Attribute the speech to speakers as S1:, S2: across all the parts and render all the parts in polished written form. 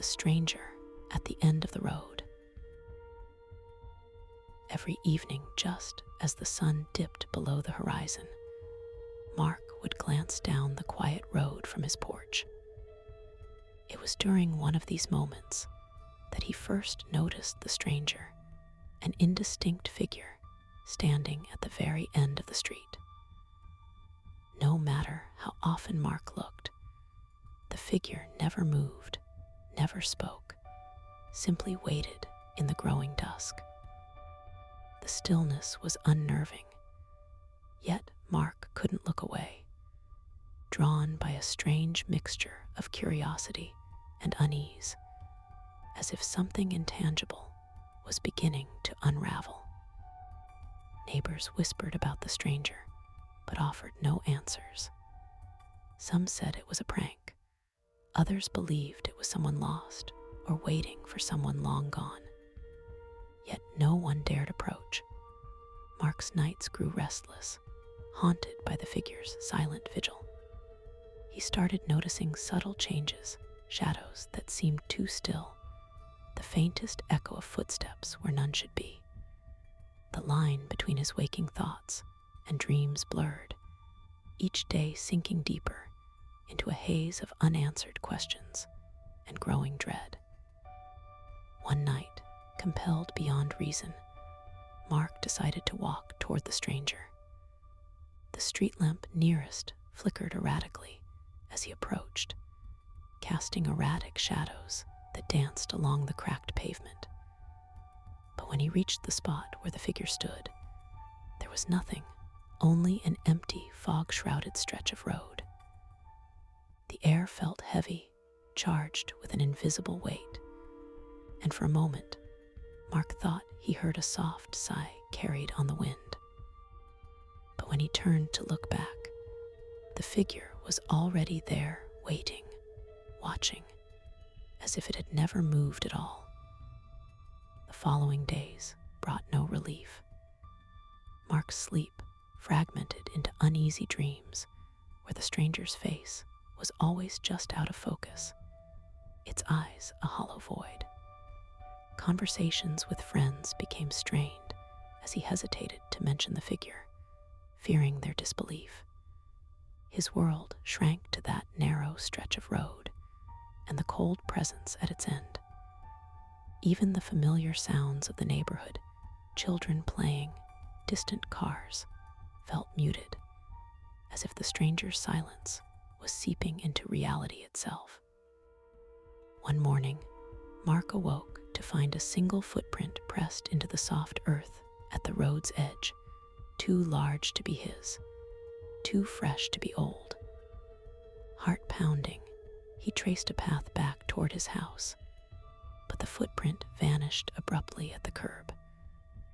S1: the stranger at the end of the road. Every evening, just as the sun dipped below the horizon, Mark would glance down the quiet road from his porch. It was during one of these moments that he first noticed the stranger, an indistinct figure standing at the very end of the street. No matter how often Mark looked, the figure never moved, never spoke, simply waited in the growing dusk. The stillness was unnerving, yet Mark couldn't look away, drawn by a strange mixture of curiosity and unease, as if something intangible was beginning to unravel. Neighbors whispered about the stranger, but offered no answers. Some said it was a prank. Others believed it was someone lost or waiting for someone long gone. Yet no one dared approach. Mark's nights grew restless, haunted by the figure's silent vigil. He started noticing subtle changes, shadows that seemed too still, the faintest echo of footsteps where none should be. The line between his waking thoughts and dreams blurred, each day sinking deeper into a haze of unanswered questions and growing dread. One night, compelled beyond reason, Mark decided to walk toward the stranger. The street lamp nearest flickered erratically as he approached, casting erratic shadows that danced along the cracked pavement. But when he reached the spot where the figure stood, there was nothing, only an empty, fog-shrouded stretch of road. The air felt heavy, charged with an invisible weight, and for a moment, Mark thought he heard a soft sigh carried on the wind. But when he turned to look back, the figure was already there, waiting, watching, as if it had never moved at all. The following days brought no relief. Mark's sleep fragmented into uneasy dreams where the stranger's face was always just out of focus, its eyes a hollow void. Conversations with friends became strained as he hesitated to mention the figure, fearing their disbelief. His world shrank to that narrow stretch of road and the cold presence at its end. Even the familiar sounds of the neighborhood, children playing, distant cars, felt muted, as if the stranger's silence was seeping into reality itself. One morning, Mark awoke to find a single footprint pressed into the soft earth at the road's edge, too large to be his, too fresh to be old. Heart pounding, he traced a path back toward his house, but the footprint vanished abruptly at the curb,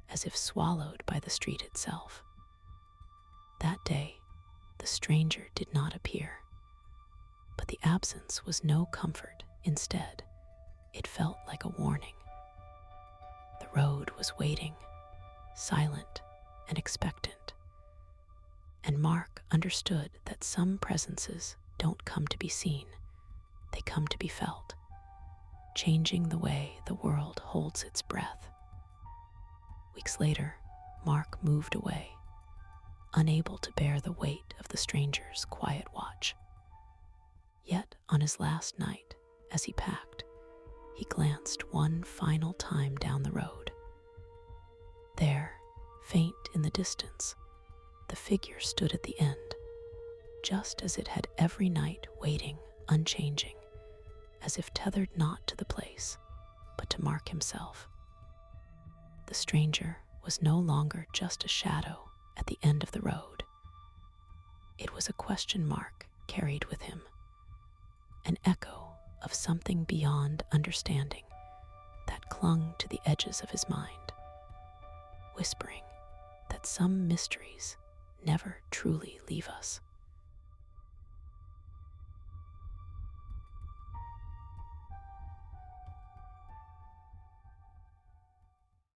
S1: as if swallowed by the street itself. That day, the stranger did not appear, but the absence was no comfort. Instead, it felt like a warning. The road was waiting, silent and expectant, and Mark understood that some presences don't come to be seen, they come to be felt, changing the way the world holds its breath. Weeks later, Mark moved away, unable to bear the weight of the stranger's quiet watch. Yet on his last night, as he packed, he glanced one final time down the road. There, faint in the distance, the figure stood at the end, just as it had every night, waiting, unchanging, as if tethered not to the place, but to Mark himself. The stranger was no longer just a shadow at the end of the road. It was a question Mark carried with him, an echo of something beyond understanding that clung to the edges of his mind, whispering that some mysteries never truly leave us.